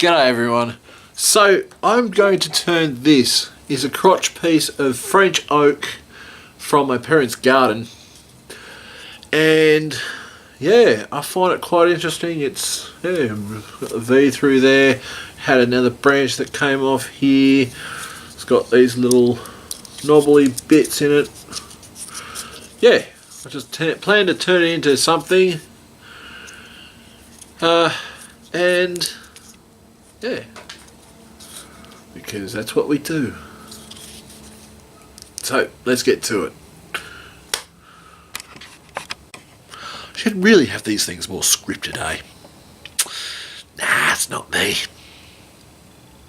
G'day everyone. So I'm going to turn this is a crotch piece of French oak from my parents' garden, and yeah, I find it quite interesting. It's got a V through there, had another branch that came off here. It's got these little knobbly bits in it. Yeah, I just plan to turn it into something, and yeah, because that's what we do. So let's get to it. I should really have these things more scripted, eh? Nah, it's not me.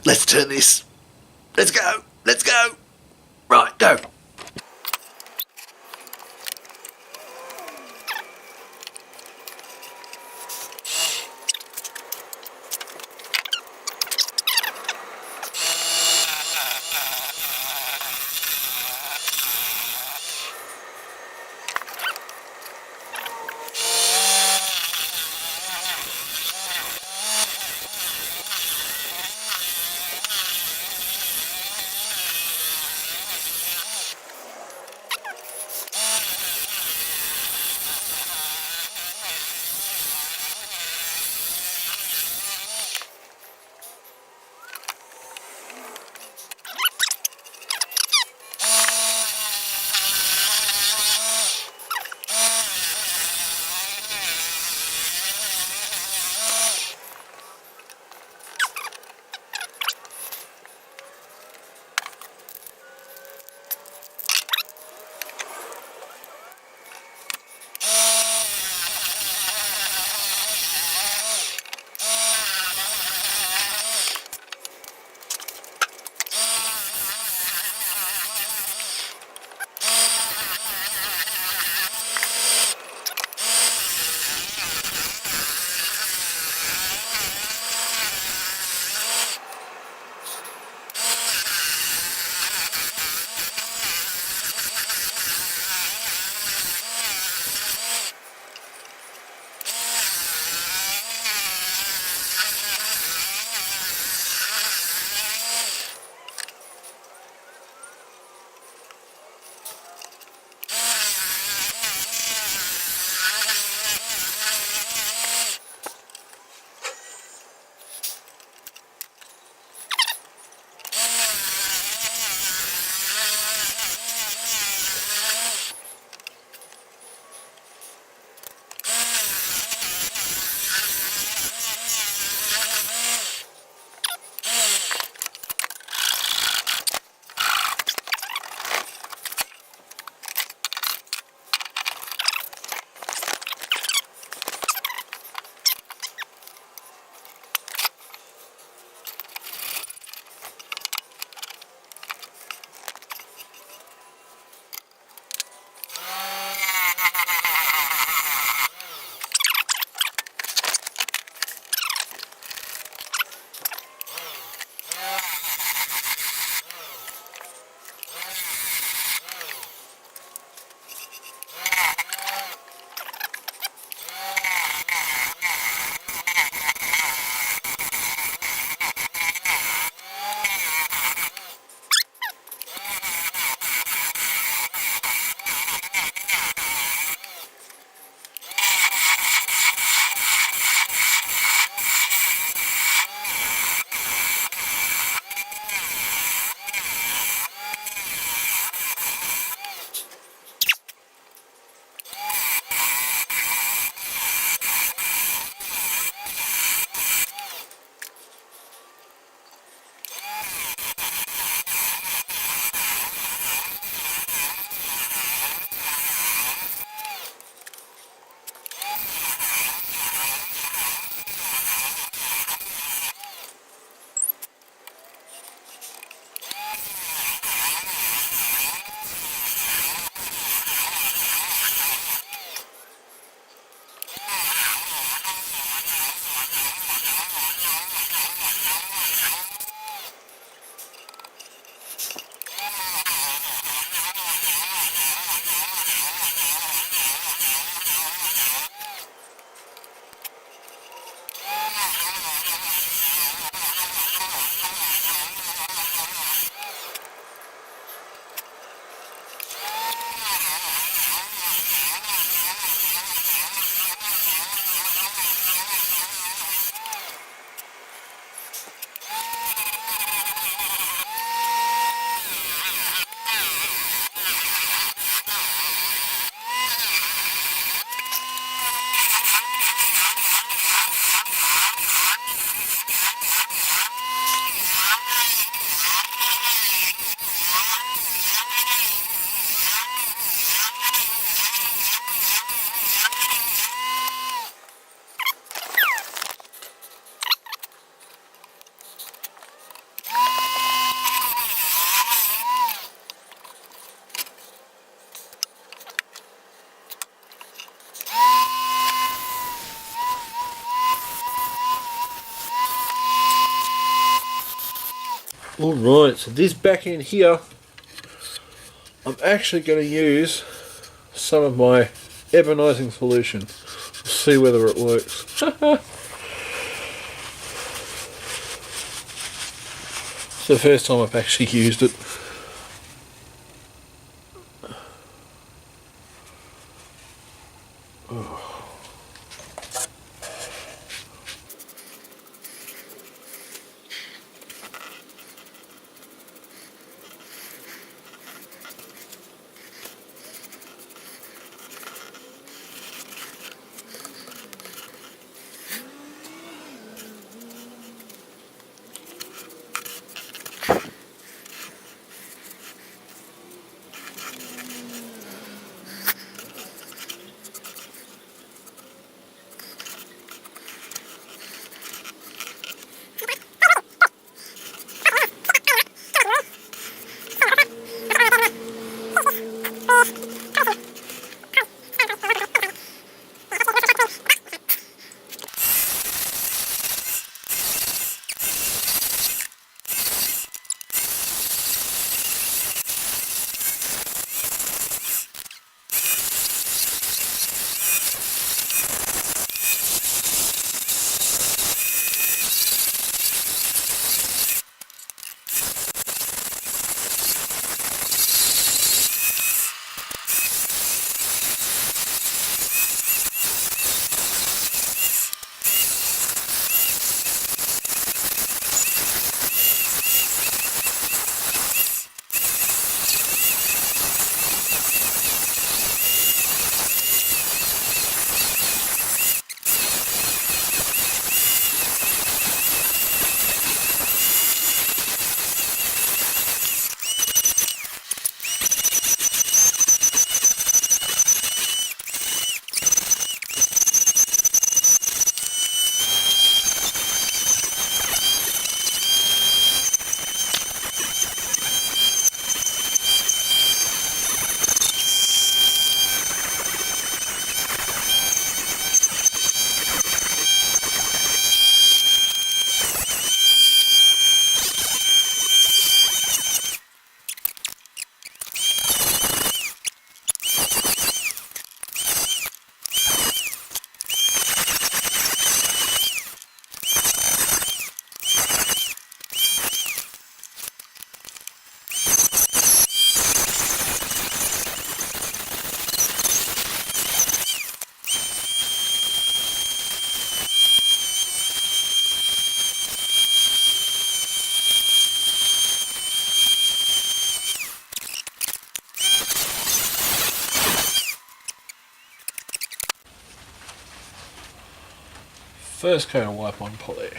Let's turn this. Let's go. Let's go. Right, go. Alright, so this back end here, I'm actually going to use some of my ebonizing solution. We'll see whether it works. It's the first time I've actually used it. First coat of wipe on poly.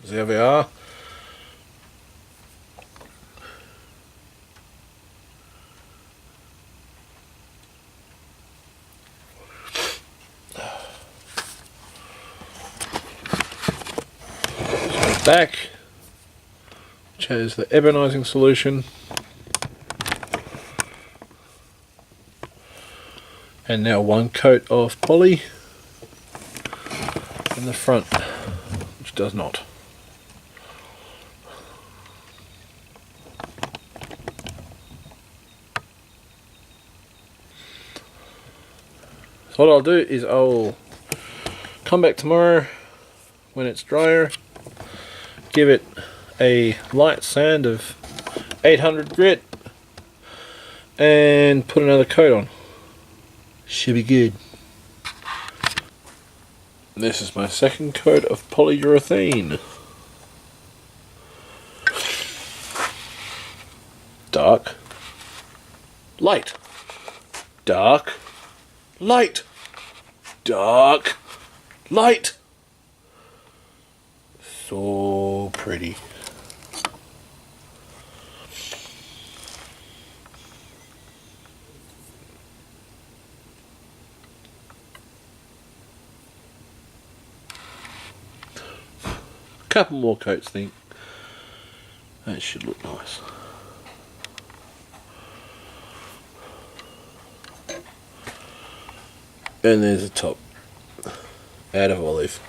There we are. Back, which has the ebonizing solution, and now one coat of poly. in the front, which does not. So what I'll do is I'll come back tomorrow when it's drier, give it a light sand of 800 grit and put another coat on. Should be good. This is my second coat of polyurethane. Dark, light, dark, light, dark, light. So pretty. Couple more coats, think. That should look nice. And there's a top out of olive.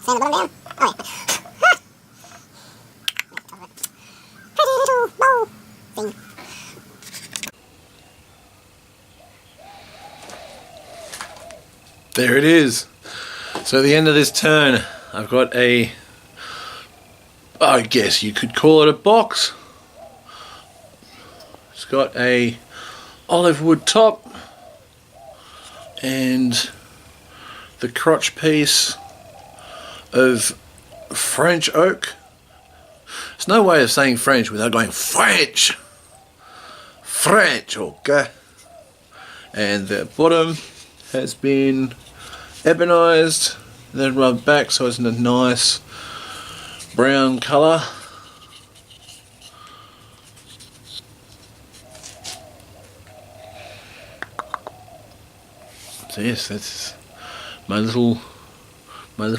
Sand the bottom down. Oh, yeah. Pretty little bowl thing. There it is. So at the end of this turn, I've got a, I guess you could call it a box. It's got a olive wood top and the crotch piece of French oak. There's no way of saying French without going French. French, okay. And the bottom has been ebonized, then rubbed back so it's in a nice brown colour. So yes, that's my little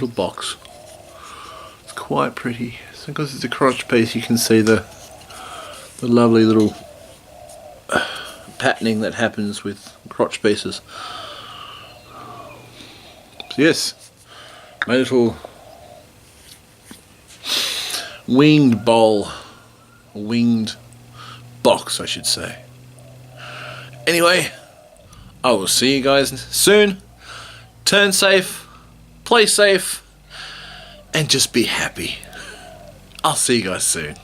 box. It's quite pretty. So because it's a crotch piece, you can see the lovely little patterning that happens with crotch pieces. So yes, my little winged bowl, winged box I should say. Anyway, I will see you guys soon. Turn safe, play safe, and just be happy. I'll see you guys soon.